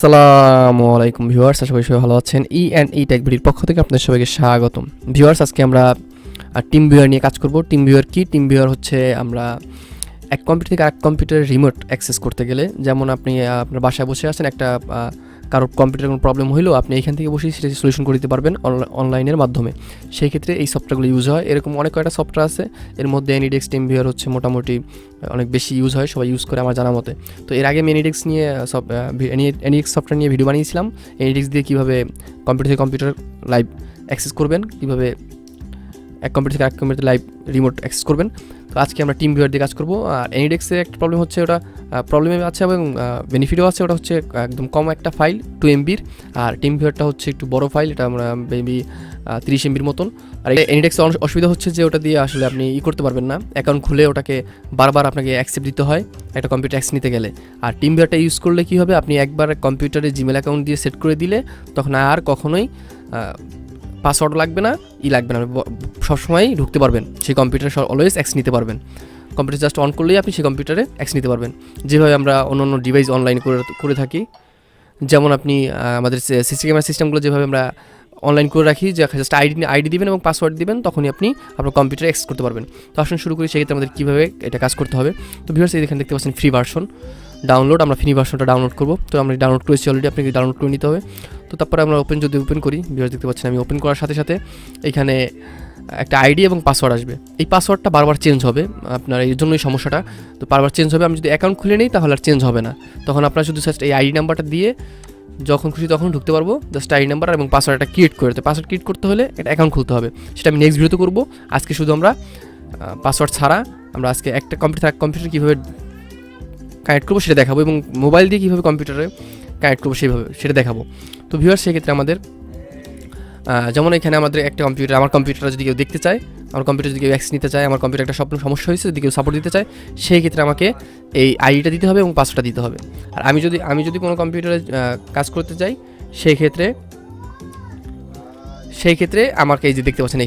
আসসালামু আলাইকুম ভিউয়ার্স, আশা করি সবাই ভালো আছেন। ই টেক ভিডিওর পক্ষ থেকে আপনাদের সবাইকে স্বাগতম। ভিউয়ার্স, আজকে আমরা টিম ভিউয়ার নিয়ে কাজ করব। টিম ভিউয়ার কি? টিম ভিউয়ার হচ্ছে আমরা এক কম্পিউটার থেকে আরেক কম্পিউটারের রিমোট অ্যাক্সেস করতে গেলে, যেমন আপনি আপনার বাসায় বসে আছেন, একটা কারোর কম্পিউটারে কোনো প্রবলেম হইলেও আপনি এখান থেকে বসেই সেটা সলিউশন করে দিতে পারবেন অনলাইনের মাধ্যমে। সেই ক্ষেত্রে এই সফটওয়্যারগুলো ইউজ হয়। এরকম অনেক কয়েকটা সফটওয়্যার আছে, এর মধ্যে এনিডেক্স টিম ভিউয়ার হচ্ছে মোটামুটি অনেক বেশি ইউজ হয়, সবাই ইউজ করে আমার জানা মতে। তো এর আগে আমি এনিডেক্স নিয়ে এনিডেক্স সফটওয়্যার নিয়ে ভিডিও বানিয়েছিলাম, এনিডেক্স দিয়ে কীভাবে কম্পিউটার থেকে কম্পিউটার লাইভ অ্যাক্সেস করবেন, কীভাবে এক কম্পিউটার থেকে এক কম্পিউটার লাইভ রিমোট অ্যাক্সেস করবেন। তো আজকে আমরা টিম ভিউয়ার দিয়ে কাজ করবো। আর এনিডেক্সের একটা প্রবলেম হচ্ছে, ওটা প্রবলেমে আছে এবং বেনিফিটও আছে। ওটা হচ্ছে একদম কম একটা ফাইল 2 MB, আর টিম ভিউয়ারটা হচ্ছে একটু বড় ফাইল, এটা আমরা মেবি 30 MB মতন। আর এনিডেক্সের অসুবিধা হচ্ছে যে ওটা দিয়ে আসলে আপনি করতে পারবেন না, অ্যাকাউন্ট খুলে ওটাকে বারবার আপনাকে অ্যাকসেপ্ট দিতে হয় একটা কম্পিউটার অ্যাক্সেস নিতে গেলে। আর টিম ভিউয়ারটা ইউজ করলে কী হবে, আপনি একবার কম্পিউটারে জিমেল অ্যাকাউন্ট দিয়ে সেট করে দিলে তখন আর কখনোই পাসওয়ার্ড লাগবে না, লাগবে না, সবসময় ঢুকতে পারবেন সেই কম্পিউটারে, অলওয়েজ অ্যাক্সেস নিতে পারবেন। কম্পিউটার জাস্ট অন করলেই আপনি সেই কম্পিউটারে অ্যাক্সেস নিতে পারবেন, যেভাবে আমরা অন্য ডিভাইস অনলাইন করে থাকি। যেমন আপনি আমাদের সিসি ক্যামেরা সিস্টেমগুলো যেভাবে আমরা অনলাইন করে রাখি, যে জাস্ট আইডি দিবেন এবং পাসওয়ার্ড দিবেন, তখনই আপনি আপনার কম্পিউটারে অ্যাক্সেস করতে পারবেন। তো আসুন শুরু করি, সেক্ষেত্রে আমাদের কীভাবে এটা কাজ করতে হবে। তো ভিউয়ার্স, এখানে দেখতে পাচ্ছেন ফ্রি ভার্সন ডাউনলোড, আমরা ফ্রি ভার্সনটা ডাউনলোড করব। তো আমরা ডাউনলোড করেছি অলরেডি, আপনাকে ডাউনলোড করে নিতে হবে। তো তারপরে আমরা ওপেন করি, ভিউয়ার্স দেখতে পাচ্ছেন আমি ওপেন করার সাথে সাথে এখানে একটা আইডি এবং পাসওয়ার্ড আসবে। এই পাসওয়ার্ডটা বারবার চেঞ্জ হবে, আপনার এই জন্যই সমস্যাটা। তো বারবার চেঞ্জ হবে, আমি যদি অ্যাকাউন্ট খুলে নিই তাহলে আর চেঞ্জ হবে না। তখন আপনার শুধু জাস্ট এই আইডি নাম্বারটা দিয়ে যখন খুশি তখন ঢুকতে পারবো, জাস্ট আইডি নাম্বার এবং পাসওয়ার্ডটা ক্রিয়েট করে দিতে। পাসওয়ার্ড ক্রিয়েট করতে হলে একটা অ্যাকাউন্ট খুলতে হবে, সেটা আমি নেক্সট ভিডিওতে করবো। আজকে শুধু আমরা পাসওয়ার্ড ছাড়া আমরা আজকে একটা কম্পিউটার কীভাবে কানেক্ট করবো সেটা দেখাবো, এবং মোবাইল দিয়ে কীভাবে কম্পিউটারে কানেক্ট করবো সেটা দেখাবো। তো ভিউয়ার্স, সেক্ষেত্রে আমাদের যেমন এখানে আমাদের একটা কম্পিউটার, আমার কম্পিউটার যদি কেউ দেখতে চায়, আমার কম্পিউটার যদি কেউ অ্যাক্সেস নিতে চায়, আমার কম্পিউটার একটা সমস্যা হয়েছে, যদি কেউ সাপোর্ট দিতে চায়, সেই ক্ষেত্রে আমাকে এই আইডিটা দিতে হবে এবং পাসওয়ার্ডটা দিতে হবে। আর আমি যদি কোনো কম্পিউটারে কাজ করতে চাই, সেই ক্ষেত্রে আমাকে এই যে দেখতে পাচ্ছেন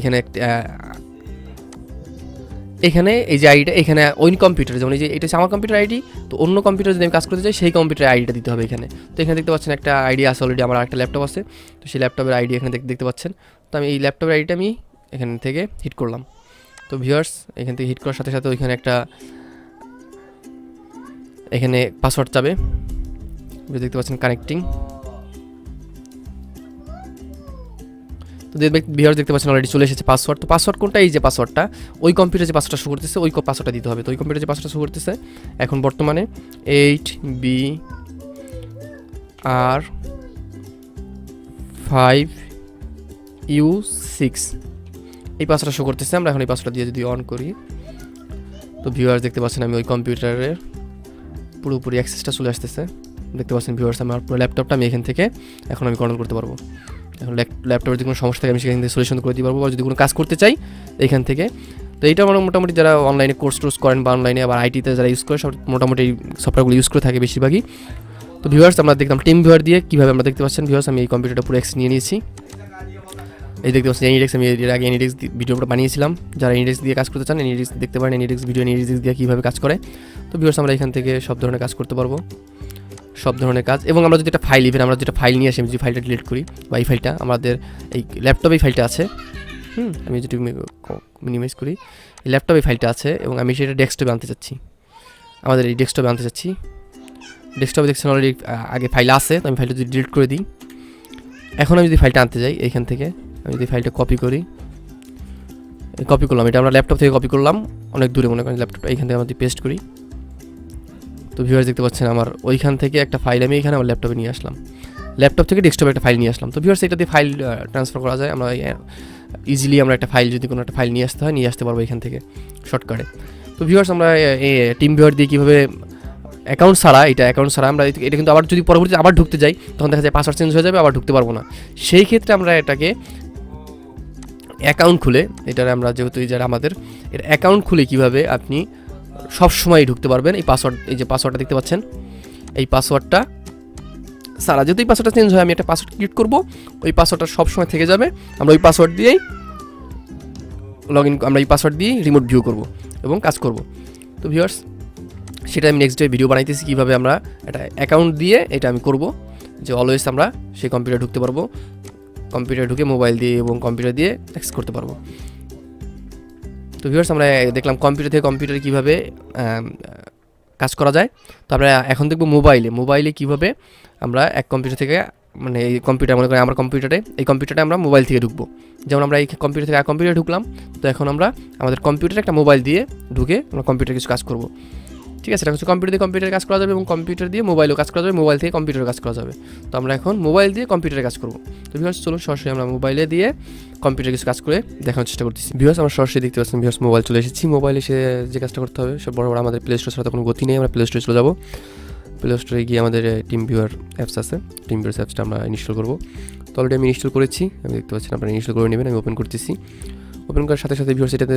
এখানে এই যে আইডিটা, এখানে ওই কম্পিউটার, যেমন এই যে এটা হচ্ছে আমার কম্পিউটার আইডি, তো অন্য কম্পিউটার যদি আমি কাজ করতে চাই সেই কম্পিউটারের আইডিটা দিতে হবে এখানে। তো এখানে দেখতে পাচ্ছেন একটা আইডি আছে অলরেডি, আমার একটা ল্যাপটপ আছে, তো সেই ল্যাপটপের আইডি এখানে দেখতে পাচ্ছেন। তো আমি এই ল্যাপটপের আইডিটা আমি এখান থেকে হিট করলাম। তো ভিউয়ার্স, এখান থেকে হিট করার সাথে সাথে ওইখানে এখানে পাসওয়ার্ড যাবে, দেখতে পাচ্ছেন কানেক্টিং। তো ভিউয়ার্স দেখতে পাচ্ছেন অলরেডি চলে এসেছে পাসওয়ার্ড। তো পাসওয়ার্ড কোনটা? এই যে পাসওয়ার্ডটা, ওই কম্পিউটার যে পাসওয়ার্ডটা শো করতেছে ওই পাসওয়ার্ডটা দিতে হবে। তো ওই কম্পিউটার যে পাসওয়ার্ডটা শো করতেছে এখন বর্তমানে 8BR5U6 এই পাসওয়ার্ডটা শো করতেছে। আমরা এখন এই পাসওয়ার্ডটা দিয়ে যদি অন করি, তো ভিউয়ার্স দেখতে পাচ্ছেন আমি ওই কম্পিউটারের পুরোপুরি অ্যাক্সেসটা চলে আসতেছে। দেখতে পাচ্ছেন ভিউয়ার্স, আমার পুরো ল্যাপটপটা আমি এখান থেকে এখন আমি কন্ট্রোল করতে পারবো। এখন ল্যাপটপের যদি কোনো সমস্যা থাকে আমি সেখান থেকে সলিউশন করে দিতে পারবো, বা যদি কোনো কাজ করতে চাই এখান থেকে। তো এইটা আমরা মোটামুটি যারা অনলাইনে কোর্স করেন বা অনলাইনে আবার আইটিতে যারা ইউজ করে, সব মোটামুটি এই সফটওয়্যারগুলো ইউজ করে থাকে বেশিরভাগই। তো ভিউয়ার্স, আমরা দেখলাম টিম ভিউয়ার দিয়ে কীভাবে, আমরা দেখতে পাচ্ছেন ভিউয়ার্স আমি এই কম্পিউটারটা পুরো অ্যাক্সেস নিয়ে নিয়েছি। এই দেখতে পাচ্ছেন এনিডেক্স, আমি এর আগে এনিডেক্স ভিডিওটা বানিয়েছিলাম, যারা এনিডেক্স দিয়ে কাজ করতে চান এনিডেক্স দেখতে পারেন, এনিডেক্স দিয়ে কীভাবে কাজ করে। তো ভিউয়ার্স, আমরা এখান থেকে সব ধরনের কাজ করতে পারবো, সব ধরনের কাজ। এবং আমরা যদি একটা ফাইল আমরা যেটা ফাইল নিয়ে আসি, আমি যদি ফাইলটা ডিলিট করি, বা এই ফাইলটা আমাদের এই ল্যাপটপে এই ফাইলটা আছে, আমি যদি মিনিমাইজ করি, এই ল্যাপটপে ফাইলটা আছে এবং আমি সেটা ডেস্কটপে আনতে চাচ্ছি, আমাদের এই ডেস্কটপে আনতে চাচ্ছি। ডেস্কটপে দেখছেন অলরেডি আগে ফাইল আছে, তো আমি ফাইলটা যদি ডিলিট করে দিই, এখন আমি যদি ফাইলটা আনতে যাই এইখান থেকে, আমি যদি ফাইলটা কপি করলাম, এটা আমরা ল্যাপটপ থেকে কপি করলাম অনেক দূরে, মনে করেন ল্যাপটপটা এইখান থেকে আমরা পেস্ট করি। তো ভিউয়ার্স দেখতে পাচ্ছেন আমার ওইখান থেকে একটা ফাইল আমি এখানে আমার ল্যাপটপে নিয়ে আসলাম, ল্যাপটপ থেকে ডেস্কটপে একটা ফাইল নিয়ে আসলাম। তো ভিউয়ার্স, এটা দিয়ে ফাইল ট্রান্সফার করা যায়, আমরা ইজিলি আমরা একটা ফাইল যদি কোনো একটা ফাইল নিয়ে আসতে পারবো এখান থেকে শর্টকাটে। তো ভিউয়ার্স, আমরা টিম ভিউয়ার দিয়ে কীভাবে অ্যাকাউন্ট ছাড়া আমরা এটা কিন্তু আবার যদি পরবর্তীতে আবার ঢুকতে যাই, তখন দেখা যায় পাসওয়ার্ড চেঞ্জ হয়ে যাবে, আবার ঢুকতে পারবো না। সেই ক্ষেত্রে আমরা এটাকে অ্যাকাউন্ট খুলে, এটার আমরা যেহেতু এই যারা আমাদের এর অ্যাকাউন্ট খুলে কীভাবে আপনি সবসময় ঢুকতে পারবেন। এই যে পাসওয়ার্ডটা দেখতে পাচ্ছেন, এই পাসওয়ার্ডটা সারা যেহেতু এই পাসওয়ার্ডটা চেঞ্জ হয়, আমি একটা পাসওয়ার্ড ক্রিয়েট করবো, ওই পাসওয়ার্ডটা সবসময় থেকে যাবে। আমরা ওই পাসওয়ার্ড দিয়েই আমরা এই পাসওয়ার্ড দিয়েই রিমোট ভিউ করবো এবং কাজ করব। তো ভিউয়ার্স, সেটা আমি নেক্সট ডে ভিডিও বানাইতেছি কীভাবে আমরা একটা অ্যাকাউন্ট দিয়ে এটা আমি করব। যে অলওয়েজ আমরা সেই কম্পিউটারে ঢুকতে পারবো, কম্পিউটারে ঢুকে মোবাইল দিয়ে এবং কম্পিউটার দিয়ে অ্যাক্সেস করতে পারবো। তো ভিউয়ার্স আমরা দেখলাম কম্পিউটার থেকে কম্পিউটারে কীভাবে কাজ করা যায়। তো আমরা এখন দেখব মোবাইলে কীভাবে আমরা এক কম্পিউটার থেকে মানে এই কম্পিউটার মনে করি আমার কম্পিউটারে, এই কম্পিউটারে আমরা মোবাইল থেকে ঢুকবো। যেমন আমরা এই কম্পিউটার থেকে কম্পিউটারে ঢুকলাম, তো এখন আমরা আমাদের কম্পিউটারে একটা মোবাইল দিয়ে ঢুকে আমরা কম্পিউটারে কিছু কাজ করব। ঠিক আছে, এটা হচ্ছে কম্পিউটার দিয়ে কম্পিউটারে কাজ করা যাবে এবং কম্পিউটার দিয়ে মোবাইলেও কাজ করা যাবে, মোবাইল থেকে কম্পিউটারে কাজ করা যাবে। তো আমরা এখন মোবাইল দিয়ে কম্পিউটারে কাজ করব। তো ভিউয়ার্স চলুন সরাসরি আমরা মোবাইলে দিয়ে কম্পিউটারে কিছু কাজ করে দেখানোর চেষ্টা করতেছি। ভিউয়ার্স আমরা সরাসরি দেখতে পাচ্ছেন, ভিউয়ার্স মোবাইল চলে এসেছি। মোবাইলে এসে যে কাজটা করতে হবে সব বড় আমাদের প্লে স্টোর ছাড়া তো কোনো গতি নেই, আমরা প্লে স্টোরে চলে যাবো। প্লে স্টোরে গিয়ে আমাদের টিম ভিউয়ার অ্যাপস আছে, টিম ভিউয়ার অ্যাপসটা আমরা ইনস্টল করবো। তো অলরেডি আমি ইনস্টল করেছি, আমি দেখতে পাচ্ছেন আপনারা ইনস্টল করে নেবেন। আমি ওপেন করতেছি। ওপেন করার সাথে সাথে ভিউয়ার্স এটাতে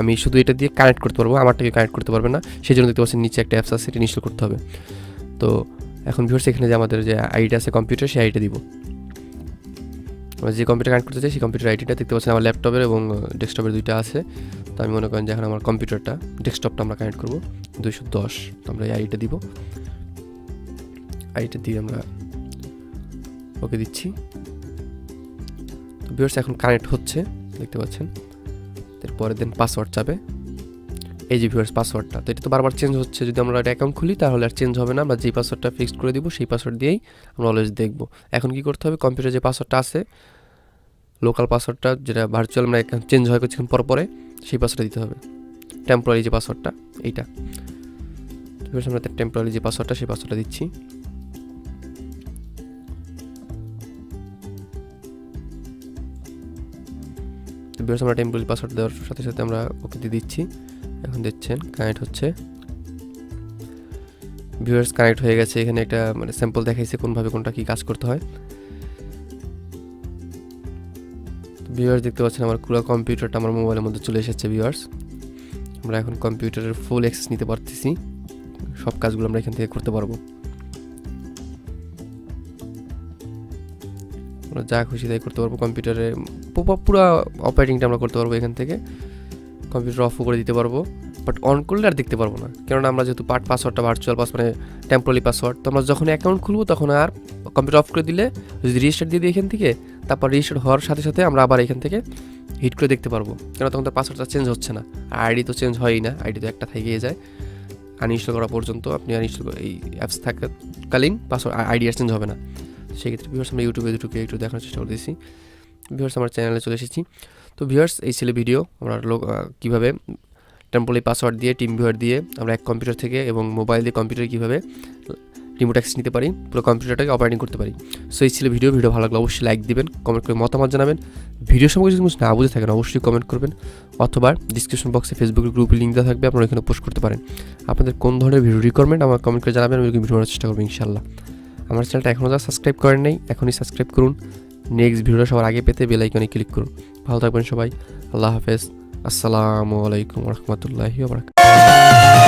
আমি শুধু এটা দিয়ে কানেক্ট করতে পারবো, আমারটাকে কানেক্ট করতে পারবে না। সেই জন্য দেখতে পাচ্ছেন নিচে একটা অ্যাপস আছে, এটা ইনস্টল করতে হবে। তো এখন ভিউয়ার্স এখানে যে আমাদের যে আইডিটা আছে কম্পিউটার, সেই আইডিটা দিব। আমরা যে কম্পিউটার কানেক্ট করতে চাই সেই কম্পিউটার আইডিটা দেখতে পাচ্ছেন আমার ল্যাপটপের এবং ডেস্কটপের দুইটা আছে। তো আমি মনে করেন যে এখন আমার কম্পিউটারটা ডেস্কটপটা আমরা কানেক্ট করবো 210। তো আমরা এই আইডিটা দিব, আইডিটা দিয়ে আমরা ওকে দিচ্ছি। তো ভিউয়ার্স এখন কানেক্ট হচ্ছে দেখতে পাচ্ছেন। এরপরে দেন পাসওয়ার্ড চাবে, এই যে ভিউয়ার্স পাসওয়ার্ডটা, তো এটা তো বারবার চেঞ্জ হচ্ছে। যদি আমরা একটা অ্যাকাউন্ট খুলি তাহলে আর চেঞ্জ হবে না, আমরা যেই পাসওয়ার্ডটা ফিক্সড করে দিব সেই পাসওয়ার্ড দিয়েই আমরা অলওয়েজ দেখব। এখন কি করতে হবে, কম্পিউটারে যে পাসওয়ার্ডটা আছে লোকাল পাসওয়ার্ডটা, যেটা ভার্চুয়াল আমরা চেঞ্জ হয় কিছুক্ষণ পর পরে, সেই পাসওয়ার্ডটা দিতে হবে। টেম্পোরারি যে পাসওয়ার্ডটা এইটা, আমরা টেম্পোরারি যে পাসওয়ার্ডটা সেই পাসওয়ার্ডটা দিচ্ছি। তো ভিউয়ার্স আমরা টেম্পোরারি পাসওয়ার্ড দেওয়ার সাথে সাথে আমরা ওকে দিয়ে দিচ্ছি। এখন দেখছেন কানেক্ট হচ্ছে। ভিউয়ার্স কানেক্ট হয়ে গেছে। এখানে একটা মানে স্যাম্পল দেখাইছে কোনভাবে কোনটা কি কাজ করতে হয়। ভিউয়ার্স দেখতে পাচ্ছেন আমার পুরো কম্পিউটারটা আমার মোবাইলের মধ্যে চলে এসেছে। ভিউয়ার্স আমরা এখন কম্পিউটারের ফুল অ্যাক্সেস নিতে পারতেছি, সব কাজগুলো আমরা এখান থেকে করতে পারবো। আমরা যা খুশি তাই করতে পারবো কম্পিউটারে, পুরো অপারেটিংটা আমরা করতে পারবো এখান থেকে। কম্পিউটার অফও করে দিতে পারবো, বাট অন করলে আর দেখতে পারবো না, কেননা আমরা যেহেতু পাসওয়ার্ডটা ভার্চুয়াল পাসওয়ার্ড মানে টেম্পোরারি পাসওয়ার্ড। তো আমরা যখন অ্যাকাউন্ট খুলবো তখন আর কম্পিউটার অফ করে দিলে যদি রেজিস্টার দিয়ে দিই এখান থেকে, তারপর রেজিস্টার হওয়ার সাথে সাথে আমরা আবার এখান থেকে হিট করে দেখতে পারবো, কেন তখন তার পাসওয়ার্ডটা চেঞ্জ হচ্ছে না। আর আইডি তো চেঞ্জ হয়ই না, আইডি তো একটা থেকেই যায় আনইনস্টল করা পর্যন্ত। আপনি আনইনস্টল এই অ্যাপস থাকাকালীন পাসওয়ার্ড আইডি আর চেঞ্জ হবে না। সেক্ষেত্রে ভিউয়ার্স আমরা ইউটিউবে একটু দেখানোর চেষ্টা করতেছি। ভিউয়ার্স আমার চ্যানেলে চলে এসেছি। তো ভিউয়ার্স এই ছিল ভিডিও, আমরা কীভাবে টেম্পোরারি পাসওয়ার্ড দিয়ে টিম ভিউয়ার দিয়ে আমরা এক কম্পিউটার থেকে এবং মোবাইল দিয়ে কম্পিউটারে কীভাবে রিমোট অ্যাক্সেস নিতে পারি, পুরো কম্পিউটারটাকে অপারেটিং করতে পারি। সো এই ছিল ভিডিও ভালো লাগলে অবশ্যই লাইক দিবেন, কমেন্ট করে মতামত জানাবেন। ভিডিও সম্পর্কে যদি কিছু না বুঝে থাকেন অবশ্যই কমেন্ট করবেন, অথবা ডিসক্রিপশন বক্সে ফেসবুকের গ্রুপে লিঙ্ক দেওয়া থাকবে, আপনারা এখানে পোস্ট করতে পারেন। আপনাদের কোন ধরনের ভিডিও রিকোয়ারমেন্ট আমার কমেন্ট করে জানাবেন, আমি ভিডিও বানানোর চেষ্টা করবো ইনশাল্লাহ। আমার চ্যানেলটা এখনও যারা সাবস্ক্রাইব করেন নাই এখনই সাবস্ক্রাইব করুন। নেক্সট ভিডিওটা সবার আগে পেতে বেল আইকনে ক্লিক করুন। ভালো থাকবেন সবাই, আল্লাহ হাফেজ, আসসালামু আলাইকুম ওয়া রাহমাতুল্লাহি ওয়া বারাকাতুহু।